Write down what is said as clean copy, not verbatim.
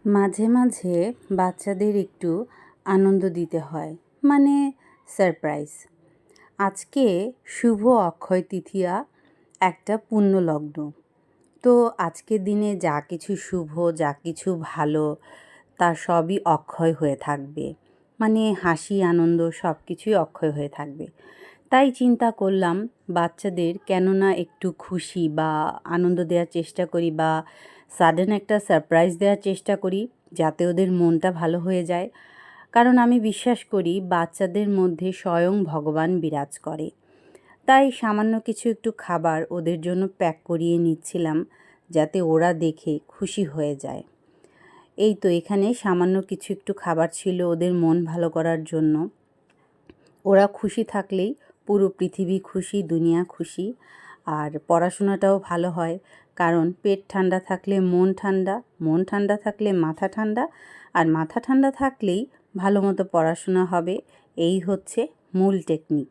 মাঝে মাঝে বাচ্চাদের একটু আনন্দ দিতে হয়, মানে সারপ্রাইজ। আজকে শুভ অক্ষয় তৃতীয়া, একটা পুণ্যলগ্ন। তো আজকের দিনে যা কিছু শুভ, যা কিছু ভালো, তার সবই অক্ষয় হয়ে থাকবে। মানে হাসি আনন্দ সব কিছুই অক্ষয় হয়ে থাকবে। তাই চিন্তা করলাম বাচ্চাদের কেননা একটু খুশি বা আনন্দ দেওয়ার চেষ্টা করি, বা সাডেন একটা সারপ্রাইজ দেওয়ার চেষ্টা করি, যাতে ওদের মনটা ভালো হয়ে যায়। কারণ আমি বিশ্বাস করি বাচ্চাদের মধ্যে স্বয়ং ভগবান বিরাজ করে। তাই সামান্য কিছু একটু খাবার ওদের জন্য প্যাক করিয়ে নিচ্ছিলাম, যাতে ওরা দেখে খুশি হয়ে যায়। এই তো এখানে সামান্য কিছু একটু খাবার ছিল ওদের মন ভালো করার জন্য। ওরা খুশি থাকলেই পুরো পৃথিবী খুশি, দুনিয়া খুশি। আর পড়াশোনাটাও ভালো হয়, কারণ পেট ঠান্ডা থাকলে মন ঠান্ডা, মন ঠান্ডা থাকলে মাথা ঠান্ডা, আর মাথা ঠান্ডা থাকলেই ভালো মতো পড়াশোনা হবে। এই হচ্ছে মূল টেকনিক।